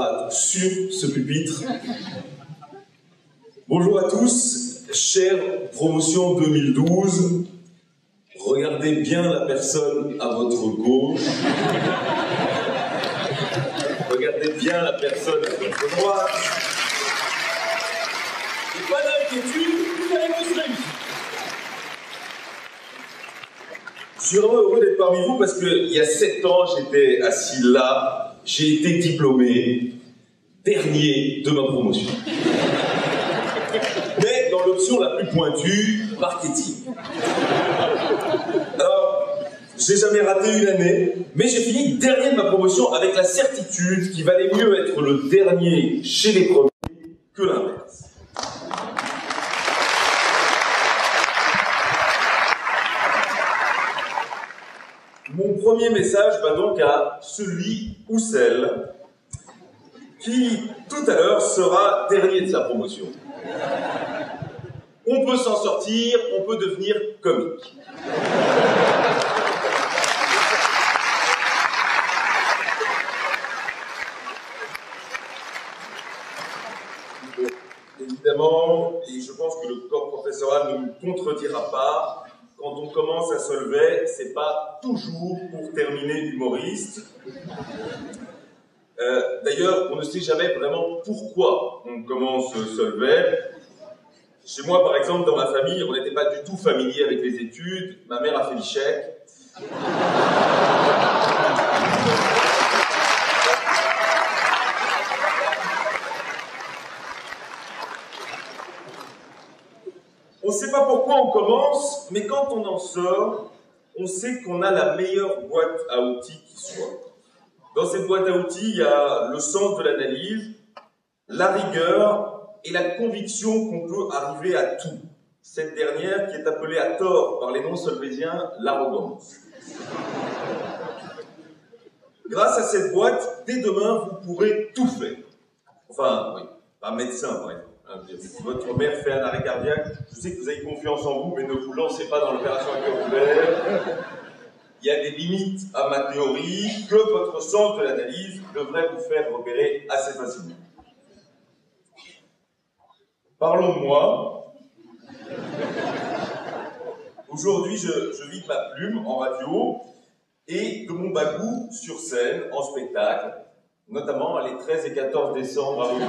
grade sur ce pupitre. Bonjour à tous, chère promotion 2012. Regardez bien la personne à votre gauche. Regardez bien la personne à votre droite. Et pas d'inquiétude, vous allez tous réussir. Je suis vraiment heureux d'être parmi vous parce qu'il y a 7 ans, j'étais assis là, j'ai été diplômé dernier de ma promotion. Mais dans l'option la plus pointue, marketing. Alors, j'ai jamais raté une année, mais j'ai fini dernier de ma promotion avec la certitude qu'il valait mieux être le dernier chez les premiers que l'inverse. Mon premier message va donc à celui ou celle qui, tout à l'heure, sera dernier de sa promotion. On peut s'en sortir, on peut devenir comique. Évidemment, et je pense que le corps professoral ne me contredira pas, quand on commence à Solvay, c'est pas toujours pour terminer humoriste. D'ailleurs, on ne sait jamais vraiment pourquoi on commence Solvay. Chez moi, par exemple, dans ma famille, on n'était pas du tout familier avec les études. Ma mère a fait l'échec. On ne sait pas pourquoi on commence, mais quand on en sort, on sait qu'on a la meilleure boîte à outils qui soit. Dans cette boîte à outils, il y a le sens de l'analyse, la rigueur et la conviction qu'on peut arriver à tout. Cette dernière qui est appelée à tort par les non-solvésiens l'arrogance. Grâce à cette boîte, dès demain, vous pourrez tout faire. Enfin, oui, pas médecin, par exemple. Votre mère fait un arrêt cardiaque, je sais que vous avez confiance en vous, mais ne vous lancez pas dans l'opération oculaire. Il y a des limites à ma théorie que votre sens de l'analyse devrait vous faire repérer assez facilement. Parlons de moi. Aujourd'hui, je vis de ma plume en radio et de mon bagou sur scène, en spectacle, notamment les 13 et 14 décembre à Auschwitz.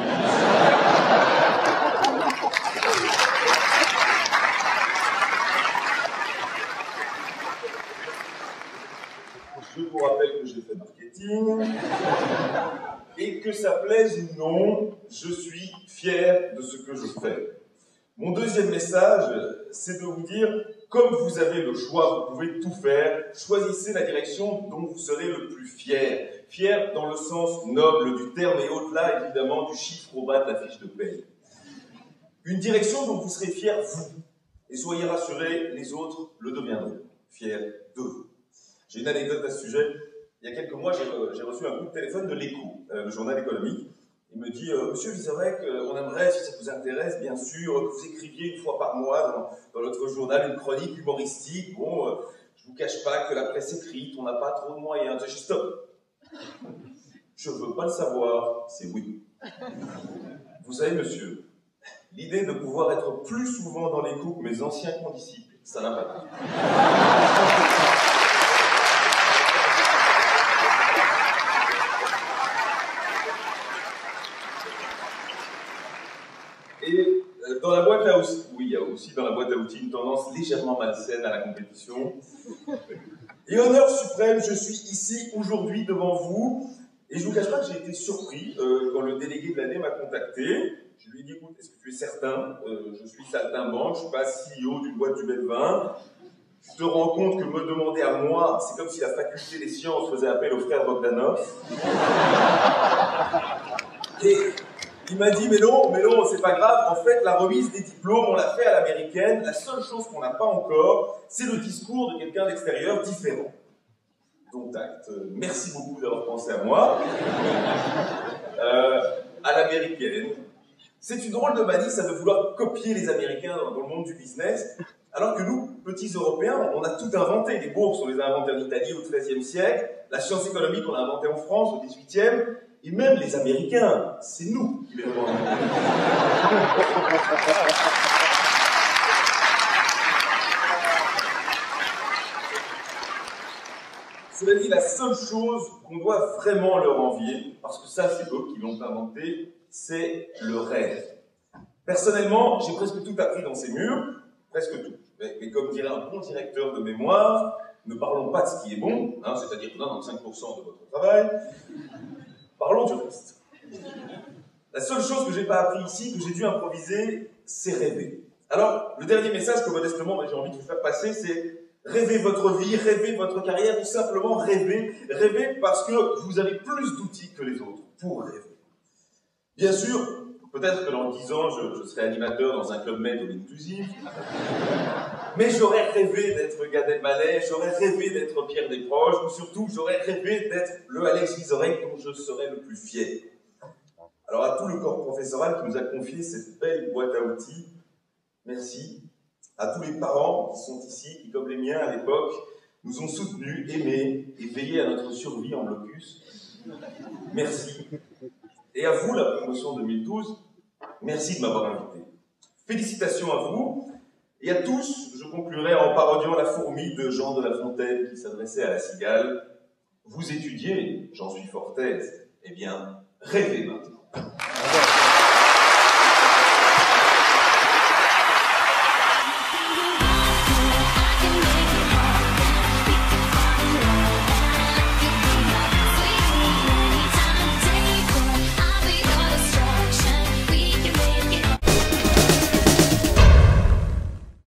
Je vous rappelle que j'ai fait marketing et que ça plaise ou non, je suis fier de ce que je fais. Mon deuxième message, c'est de vous dire, comme vous avez le choix, vous pouvez tout faire, choisissez la direction dont vous serez le plus fier. Fier dans le sens noble du terme et au-delà, évidemment, du chiffre au bas de la fiche de paye. Une direction dont vous serez fier, vous. Et soyez rassurés, les autres le deviendront. Fiers de vous. J'ai une anecdote à ce sujet. Il y a quelques mois, j'ai reçu un coup de téléphone de l'Écho, le journal économique. Il me dit « Monsieur Vizorek, on aimerait, si ça vous intéresse, bien sûr, que vous écriviez une fois par mois dans notre journal une chronique humoristique. Bon, je ne vous cache pas que la presse écrite, on n'a pas trop de moyens. » Je dis « Stop. Je ne veux pas le savoir, c'est oui. » Vous savez, monsieur, l'idée de pouvoir être plus souvent dans l'Écho que mes anciens condisciples, ça n'a pas de prix. Et dans la boîte à outils, oui, il y a aussi dans la boîte à outils une tendance légèrement malsaine à la compétition. Et honneur suprême, je suis ici aujourd'hui devant vous, et je ne vous cache pas que j'ai été surpris quand le délégué de l'année m'a contacté. Je lui ai dit, écoute, est-ce que tu es certain? Je suis saltimbanque, je ne suis pas CEO d'une boîte du BET20. Tu te rends compte que me demander à moi, c'est comme si la faculté des sciences faisait appel au frère Bogdanov. Et il m'a dit, mais non, c'est pas grave, en fait, la remise des diplômes, on l'a fait à l'américaine, la seule chose qu'on n'a pas encore, c'est le discours de quelqu'un d'extérieur différent. Donc, merci beaucoup d'avoir pensé à moi. À l'américaine. C'est une drôle de manie, ça de vouloir copier les Américains dans le monde du business, alors que nous, petits Européens, on a tout inventé. Les bourses, on les a inventées en Italie au XIIIe siècle, la science économique, on l'a inventée en France au XVIIIe, Et même les Américains, c'est nous qui les revendiquons. Cela dit, la seule chose qu'on doit vraiment leur envier, parce que ça c'est eux qui l'ont inventé, c'est le rêve. Personnellement, j'ai presque tout appris dans ces murs, presque tout. Mais comme dirait un bon directeur de mémoire, ne parlons pas de ce qui est bon, hein, c'est-à-dire 95% de votre travail, parlons du reste. La seule chose que j'ai pas appris ici, que j'ai dû improviser, c'est rêver. Alors, le dernier message que modestement j'ai envie de vous faire passer, c'est rêvez votre vie, rêvez votre carrière, tout simplement rêvez. Rêvez parce que vous avez plus d'outils que les autres pour rêver. Bien sûr, peut-être que dans 10 ans, je serai animateur dans un club med ou inclusif, mais j'aurais rêvé d'être Gad Elmaleh, j'aurais rêvé d'être Pierre Desproges, ou surtout, j'aurais rêvé d'être le Alex Vizorek dont je serais le plus fier. Alors à tout le corps professoral qui nous a confié cette belle boîte à outils, merci. À tous les parents qui sont ici, qui, comme les miens à l'époque, nous ont soutenus, aimés et veillés à notre survie en blocus. Merci. Et à vous, la promotion 2012, merci de m'avoir invité. Félicitations à vous. Et à tous, je conclurai en parodiant la fourmi de Jean de La Fontaine qui s'adressait à la cigale. Vous étudiez, j'en suis fort aise, eh bien, rêvez maintenant.